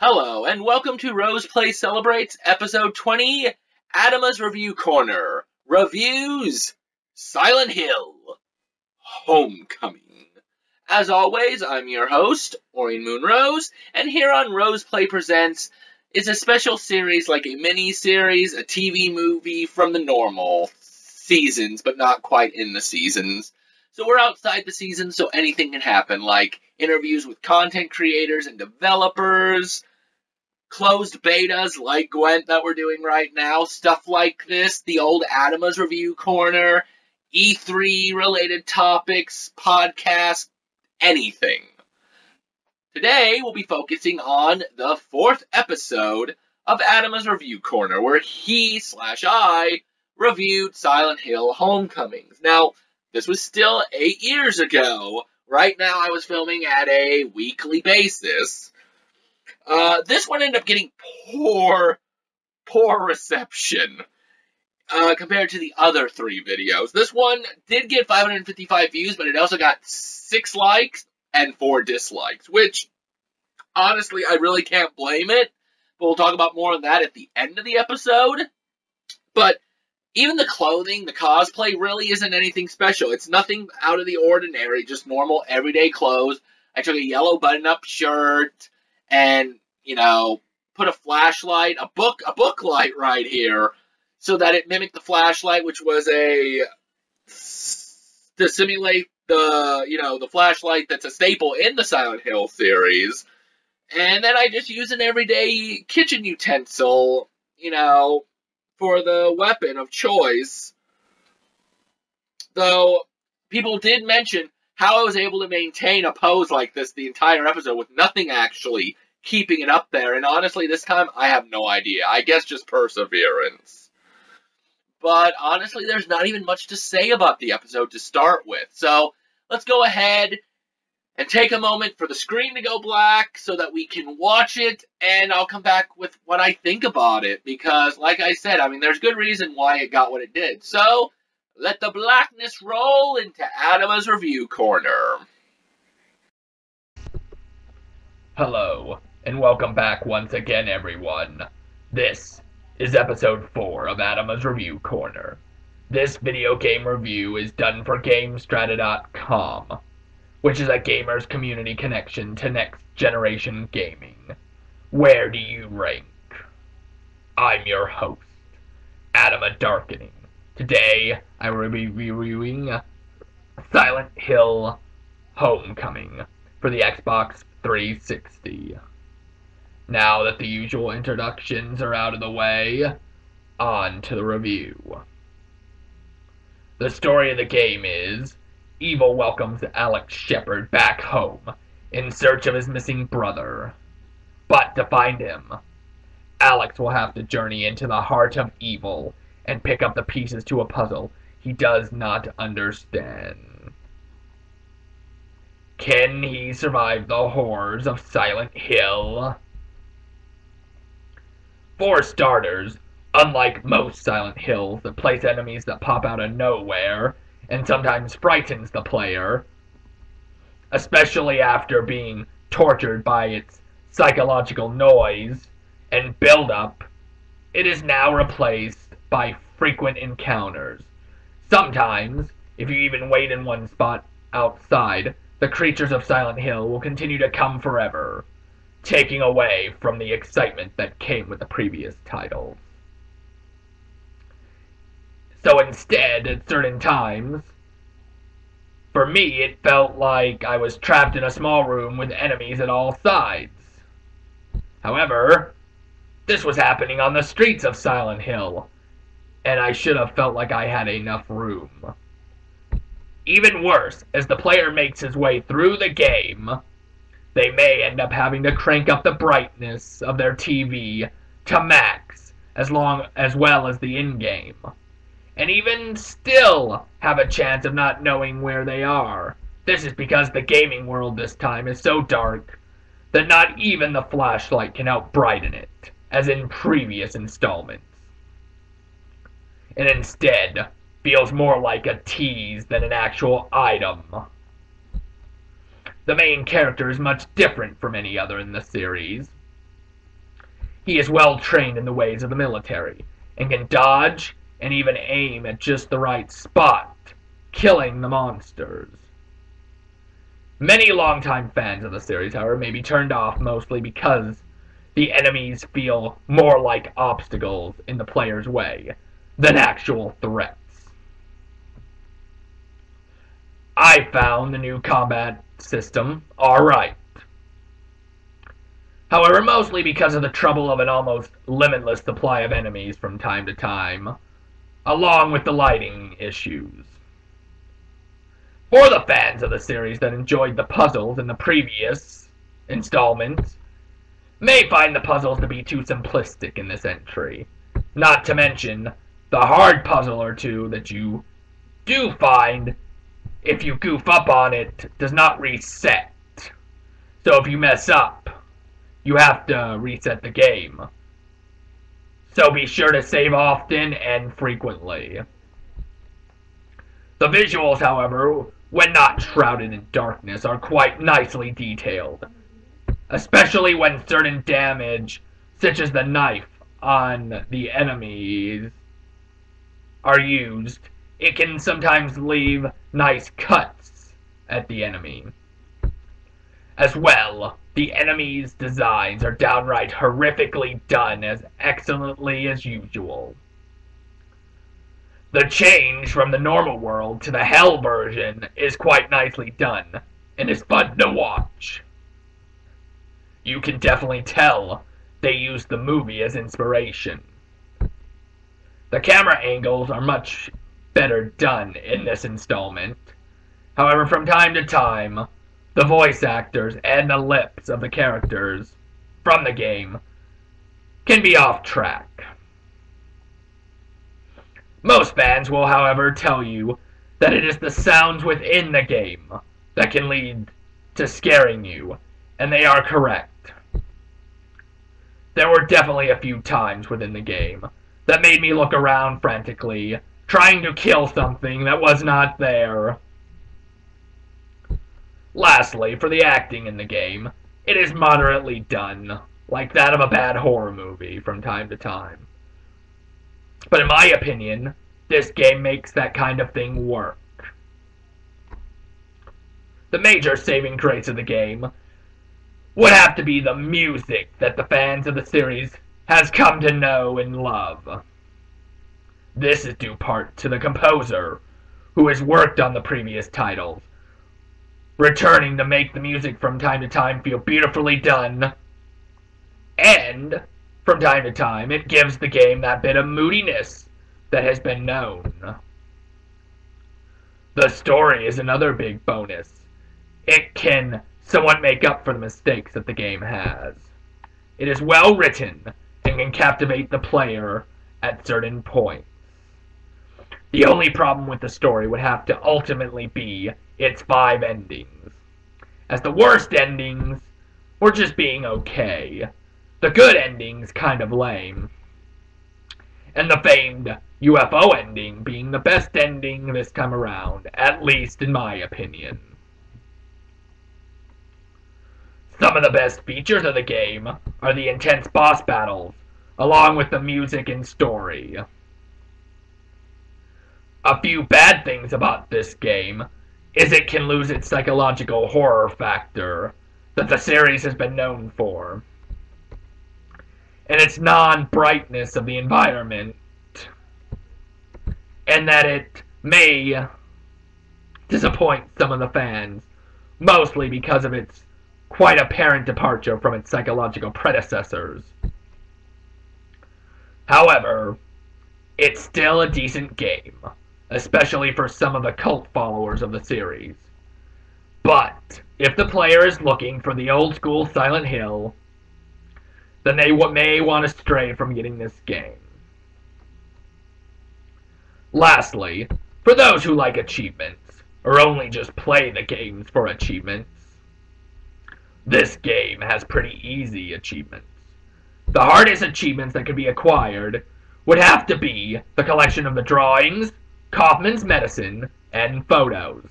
Hello, and welcome to Rose Play Celebrates Episode 20, Atama's Review Corner. Reviews, Silent Hill, Homecoming. As always, I'm your host, Aurian MoonRose, and here on Rose Play Presents is a special series like a mini-series, a TV movie from the normal seasons, but not quite in the seasons. So we're outside the season, so anything can happen, like interviews with content creators and developers, closed betas like Gwent that we're doing right now, stuff like this, the old Atama's Review Corner, E3 related topics, podcasts, anything. Today we'll be focusing on the 4th episode of Atama's Review Corner, where he/I reviewed Silent Hill Homecomings. Now, this was still 8 years ago. Right now I was filming at a weekly basis. This one ended up getting poor reception compared to the other 3 videos. This one did get 555 views, but it also got 6 likes and 4 dislikes, which, honestly, I really can't blame it. But we'll talk about more on that at the end of the episode. But even the clothing, the cosplay, really isn't anything special. It's nothing out of the ordinary, just normal, everyday clothes. I took a yellow button-up shirt and, put a flashlight, a book light right here, so that it mimicked the flashlight, which was to simulate the flashlight that's a staple in the Silent Hill series. And then I just use an everyday kitchen utensil, for the weapon of choice. Though, people did mention how I was able to maintain a pose like this the entire episode with nothing actually keeping it up there. And honestly, this time, I have no idea. I guess just perseverance. But honestly, there's not even much to say about the episode to start with. So, let's go ahead and take a moment for the screen to go black so that we can watch it, and I'll come back with what I think about it, because, like I said, there's good reason why it got what it did. So, let the blackness roll into Atama's Review Corner. Hello, and welcome back once again, everyone. This is episode 4 of Atama's Review Corner. This video game review is done for GameStrata.com, which is a gamer's community connection to next-generation gaming. Where do you rank? I'm your host, Atama Darkening. Today, I will be reviewing Silent Hill Homecoming for the Xbox 360. Now that the usual introductions are out of the way, on to the review. The story of the game is Evil welcomes Alex Shepard back home in search of his missing brother. But to find him, Alex will have to journey into the heart of evil and pick up the pieces to a puzzle he does not understand. Can he survive the horrors of Silent Hill? For starters, unlike most Silent Hills that place enemies that pop out of nowhere, and sometimes frightens the player, especially after being tortured by its psychological noise and build-up, it is now replaced by frequent encounters. Sometimes, if you even wait in one spot outside, the creatures of Silent Hill will continue to come forever, taking away from the excitement that came with the previous titles. So instead, at certain times, for me, it felt like I was trapped in a small room with enemies at all sides. However, this was happening on the streets of Silent Hill, and I should have felt like I had enough room. Even worse, as the player makes his way through the game, they may end up having to crank up the brightness of their TV to max, as well as the in-game, and even still have a chance of not knowing where they are. This is because the gaming world this time is so dark that not even the flashlight can help brighten it, as in previous installments. And instead, feels more like a tease than an actual item. The main character is much different from any other in the series. He is well trained in the ways of the military, and can dodge and even aim at just the right spot, killing the monsters. Many longtime fans of the series, however, may be turned off mostly because the enemies feel more like obstacles in the player's way than actual threats. I found the new combat system alright. However, mostly because of the trouble of an almost limitless supply of enemies from time to time, along with the lighting issues. For the fans of the series that enjoyed the puzzles in the previous installments, may find the puzzles to be too simplistic in this entry. Not to mention the hard puzzle or two that you do find, if you goof up on it, does not reset. So if you mess up, you have to reset the game. So be sure to save often and frequently. The visuals, however, when not shrouded in darkness, are quite nicely detailed. Especially when certain damage, such as the knife on the enemies, are used. It can sometimes leave nice cuts at the enemy. As well, the enemies' designs are downright horrifically done as excellently as usual. The change from the normal world to the hell version is quite nicely done, and is fun to watch. You can definitely tell they used the movie as inspiration. The camera angles are much better done in this installment. However, from time to time, the voice actors and the lips of the characters from the game can be off track. Most fans will, however, tell you that it is the sounds within the game that can lead to scaring you, and they are correct. There were definitely a few times within the game that made me look around frantically, trying to kill something that was not there. Lastly, for the acting in the game, it is moderately done, like that of a bad horror movie from time to time. But in my opinion, this game makes that kind of thing work. The major saving grace of the game would have to be the music that the fans of the series has come to know and love. This is due part to the composer, who has worked on the previous titles, returning to make the music from time to time feel beautifully done, and from time to time it gives the game that bit of moodiness that has been known. The story is another big bonus. It can somewhat make up for the mistakes that the game has. It is well written and can captivate the player at certain points. The only problem with the story would have to ultimately be its 5 endings, as the worst endings were just being okay, the good endings kind of lame, and the famed UFO ending being the best ending this time around, at least in my opinion. Some of the best features of the game are the intense boss battles, along with the music and story. A few bad things about this game is it can lose its psychological horror factor that the series has been known for, and its non-brightness of the environment, and that it may disappoint some of the fans, mostly because of its quite apparent departure from its psychological predecessors. However, it's still a decent game, especially for some of the cult followers of the series. But if the player is looking for the old school Silent Hill, then they may want to stray from getting this game. Lastly, for those who like achievements, or only just play the games for achievements, this game has pretty easy achievements. The hardest achievements that could be acquired would have to be the collection of the drawings, Kaufman's medicine, and photos.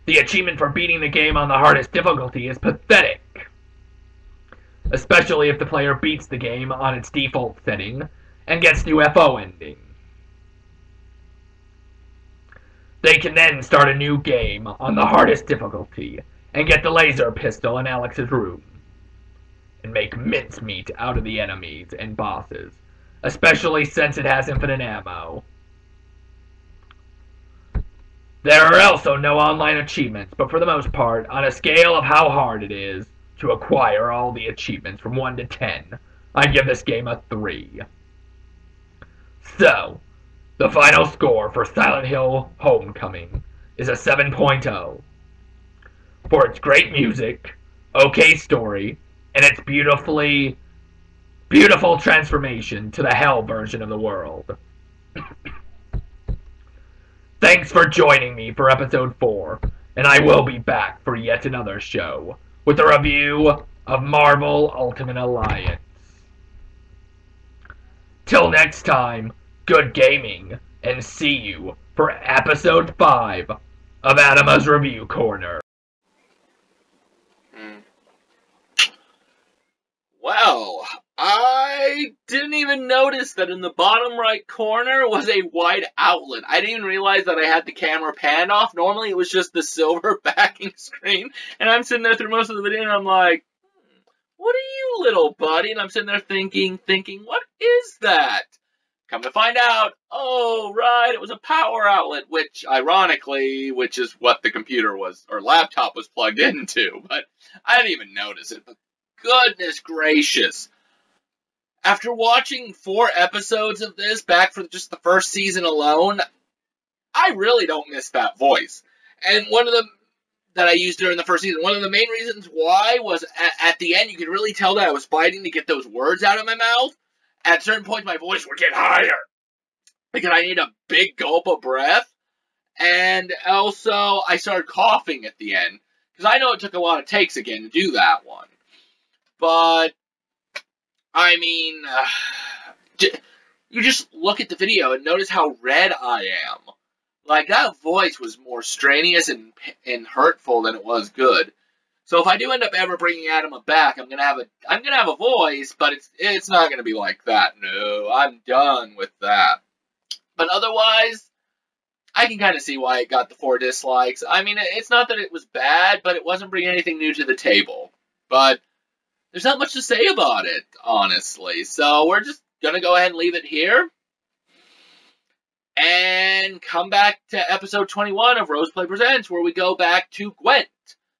The achievement for beating the game on the hardest difficulty is pathetic. especially if the player beats the game on its default setting and gets the UFO ending. They can then start a new game on the hardest difficulty and get the laser pistol in Alex's room and make mincemeat out of the enemies and bosses, especially since it has infinite ammo. There are also no online achievements, but for the most part, on a scale of how hard it is to acquire all the achievements from 1 to 10, I give this game a 3. So, the final score for Silent Hill Homecoming is a 7.0. For its great music, okay story, and its beautiful transformation to the hell version of the world. Thanks for joining me for episode 4, and I will be back for yet another show with a review of Marvel Ultimate Alliance. Till next time, good gaming, and see you for episode 5 of Atama's Review Corner. Well, I didn't even notice that in the bottom right corner was a white outlet. I didn't even realize that I had the camera panned off. Normally it was just the silver backing screen, and I'm sitting there through most of the video and I'm like, what are you, little buddy? And I'm sitting there thinking, what is that? Come to find out, oh, right, it was a power outlet, which, ironically, which is what the computer was, or laptop was plugged into, but I didn't even notice it. But goodness gracious. After watching 4 episodes of this, back for just the first season alone, I really don't miss that voice. And one of them that I used during the first season, one of the main reasons why was at the end, you could really tell that I was fighting to get those words out of my mouth. At certain points, my voice would get higher because I need a big gulp of breath. And also, I started coughing at the end because I know it took a lot of takes again to do that one. But, I mean, you just look at the video and notice how red I am. Like, that voice was more strenuous and hurtful than it was good. So if I do end up ever bringing Atama back, I'm gonna have a voice, but it's not gonna be like that. No, I'm done with that. But otherwise, I can kind of see why it got the 4 dislikes. I mean, it's not that it was bad, but it wasn't bringing anything new to the table. But there's not much to say about it, honestly. So we're just gonna go ahead and leave it here. And come back to episode 21 of Roseplay Presents, where we go back to Gwent,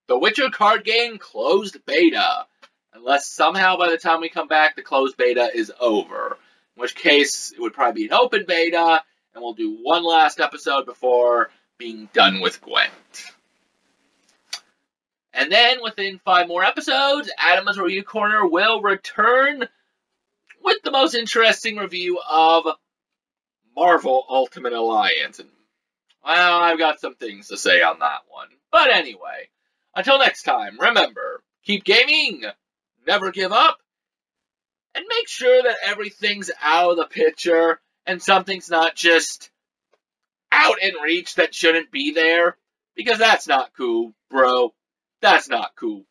the Witcher card game closed beta. Unless somehow by the time we come back, the closed beta is over. In which case, it would probably be an open beta, and we'll do one last episode before being done with Gwent. And then, within 5 more episodes, Atama's Review Corner will return with the most interesting review of Marvel Ultimate Alliance. And, well, I've got some things to say on that one. But anyway, until next time, remember, keep gaming, never give up, and make sure that everything's out of the picture and something's not just out in reach that shouldn't be there, because that's not cool, bro. That's not cool.